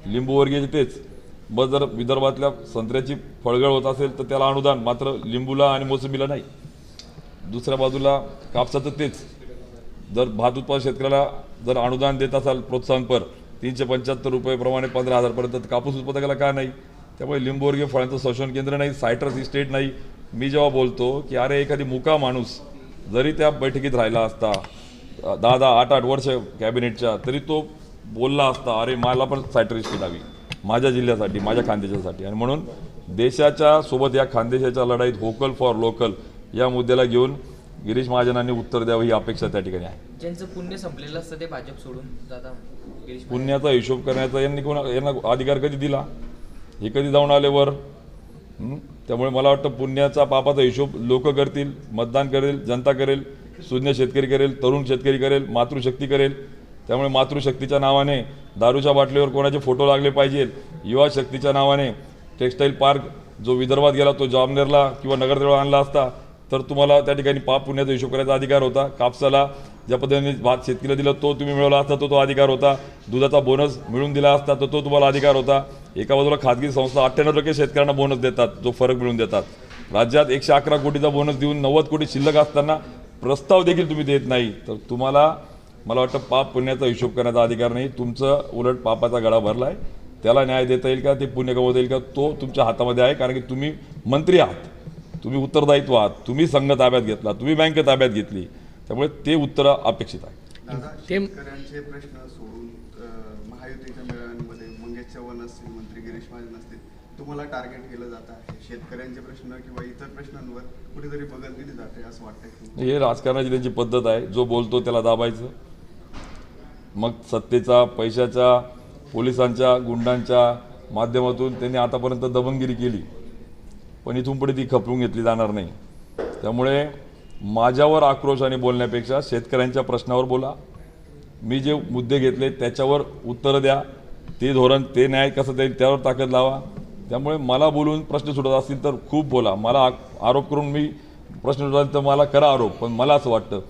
लिंबूवर्गीय तेच. बस जर विदर्भातल्या संत्र्याची फळगळ होत असेल तर त्याला अनुदान, मात्र लिंबूला आणि मोसंबीला नाही. दुसऱ्या बाजूला कापसाचं तेच. जर भात उत्पादक शेतकऱ्याला जर अनुदान देत असाल प्रोत्साहनपर 375 रुपये प्रमाणे 15,000 पर्यंत, कापूस उत्पादकाला का नाही? त्यामुळे लिंबूवर्गीय फळांचं संशोधन केंद्र नाही, सायट्रस इस्टेट नाही. मी जेव्हा बोलतो की अरे एखादी मुका माणूस जरी त्या बैठकीत राहिला असता 10-10, 8-8 वर्ष कॅबिनेटच्या, तरी तो बोलला असता अरे मला पण सायट्रस इस्टेट हवी माझ्या जिल्ह्यासाठी, माझ्या खानदेशासाठी. आणि म्हणून देशाच्या सोबत या खानदेशाच्या लढाईत व्होकल फॉर लोकल या मुद्द्याला घेऊन गिरीश महाजनांनी उत्तर द्यावं ही अपेक्षा त्या ठिकाणी आहे. ज्यांचं पुण्य संपलेलं असतं ते भाजप सोडून जाता. पुण्याचा हिशोब करण्याचा यांना अधिकार कधी दिला? हे कधी जाऊन आले वर? त्यामुळे मला वाटतं पुण्याचा पापाचा हिशोब लोक करतील, मतदान करेल, जनता करेल, शून्य शेतकरी करेल, तरुण शेतकरी करेल, मातृशक्ती करेल. त्यामुळे मातृशक्तीच्या नावाने दारूच्या बाटलीवर कोणाचे फोटो लागले पाहिजे, युवा शक्तीच्या नावाने टेक्स्टाईल पार्क जो विदर्भात गेला तो जामनेरला किंवा नगरजवळ आणला असता तर तुम्हाला त्या ठिकाणी पाप पुण्याचा हिशोब करायचा अधिकार होता. कापसाला ज्या पद्धतीने भात शेतकरीला दिला तो तुम्ही मिळवला असता तो अधिकार होता. दुधाचा बोनस मिळून दिला असता तर तो तुम्हाला अधिकार होता. एका बाजूला खाजगी संस्था 98% शेतकऱ्यांना बोनस देतात, जो फरक मिळून देतात. राज्यात 111 कोटीचा बोनस देऊन 90 कोटी शिल्लक असताना प्रस्ताव देखील तुम्ही देत नाही. तर तुम्हाला मला वाटतं पाप पुण्याचा हिशोब करण्याचा अधिकार नाही. तुमचं उलट पापाचा गळा भरला आहे. त्याला न्याय देता येईल का, ते पुण्य कमवता येईल का, तो तुमच्या हातामध्ये आहे. कारण की तुम्ही मंत्री आहात, तुम्ही उत्तरदायित्व आहात, तुम्ही संघ ताब्यात घेतला, तुम्ही बँक ताब्यात घेतली. त्यामुळे ते उत्तर अपेक्षित आहे. शेतकऱ्यांचे प्रश्न सोडून महायुतीच्या मेळाव्यांमध्ये मंगेश चव्हाण असतील, मंत्री गिरीश महाजन असतील, तुम्हाला टार्गेट केलं जात आहे. शेतकऱ्यांचे प्रश्न किंवा इतर प्रश्नांवर कुठेतरी बगल दिली जाते असं वाटतं. हे राजकारणाची त्यांची पद्धत आहे. जो बोलतो त्याला दाबायचं. मग सत्तेचा, पैशाच्या, पोलिसांच्या, गुंडांच्या माध्यमातून त्यांनी आतापर्यंत दबंगगिरी केली, पण इथून पुढे ती खपवून घेतली जाणार नाही. त्यामुळे माझ्यावर आक्रोशाने बोलण्यापेक्षा शेतकऱ्यांच्या प्रश्नावर बोला. मी जे मुद्दे घेतले त्याच्यावर उत्तरं द्या. ते धोरण, ते न्याय कसं देईल त्यावर ताकद लावा. त्यामुळे मला बोलून प्रश्न सुटत असतील तर खूप बोला. मला आरोप करून मी प्रश्न सुटत तर मला करा आरोप, पण मला असं वाटतं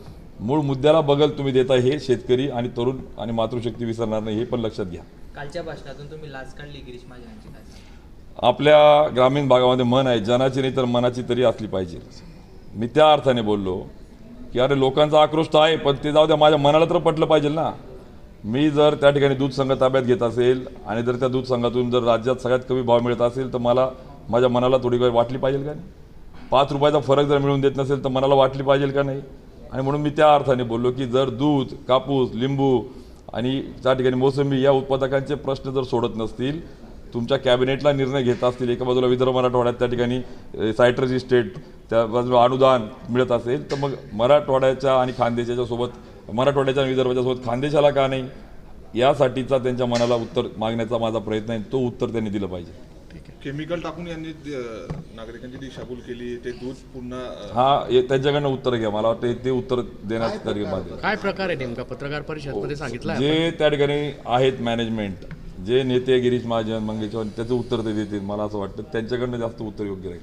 मूळ मुद्द्याला बगल तुम्ही देता हे शेतकरी आणि तरुण आणि मातृशक्ती विसरणार नाही, हे पण लक्षात घ्या. कालच्या भाषणातून तुम्ही लाच काढली गिरीश महाजनांची. आपल्या ग्रामीण भागामध्ये मन आहे, जनाची नाही तर मनाची तरी असली पाहिजे. मी त्या अर्थाने बोललो की अरे लोकांचा आक्रोश तर आहे, पण ते जाऊ द्या, माझ्या मनाला तर पटलं पाहिजे ना. मी जर त्या ठिकाणी दूध संघ ताब्यात घेत असेल आणि जर त्या दूध संघातून जर राज्यात सगळ्यात कमी भाव मिळत असेल तर मला माझ्या मनाला थोडी काही वाटली पाहिजे का नाही? 5 रुपयाचा फरक जर मिळून देत नसेल तर मनाला वाटली पाहिजे का नाही? आणि म्हणून मी त्या अर्थाने बोललो की जर दूध, कापूस, लिंबू आणि त्या ठिकाणी मोसंबी या उत्पादकांचे प्रश्न जर सोडत नसतील, तुमच्या कॅबिनेटला निर्णय घेत असतील, एका बाजूला विदर्भ मराठवाड्यात त्या ठिकाणी सायट्रस इस्टेट, त्या बाजूला अनुदान मिळत असेल, तर मग मराठवाड्याच्या आणि खानदेशाच्या सोबत, मराठवाड्याच्या आणि विदर्भाच्या सोबत खानदेशाला का नाही, यासाठीचा त्यांच्या मनाला उत्तर मागण्याचा माझा प्रयत्न आहे. तो उत्तर त्यांनी दिलं पाहिजे. केमिकल टाकून यांनी नागरिकांची दिशाभूल केली, ते दूध पुन्हा त्यांच्याकडनं उत्तर घ्या. मला वाटतं ते उत्तर देण्यास काय प्रकार आहे नेमका पत्रकार परिषदेमध्ये सांगितलं जे त्या ठिकाणी आहेत मॅनेजमेंट, जे नेते गिरीश महाजन, मंगेश चव्हाण, त्याचं उत्तर ते देतील. मला असं वाटतं त्यांच्याकडनं जास्त उत्तर योग्य राहील.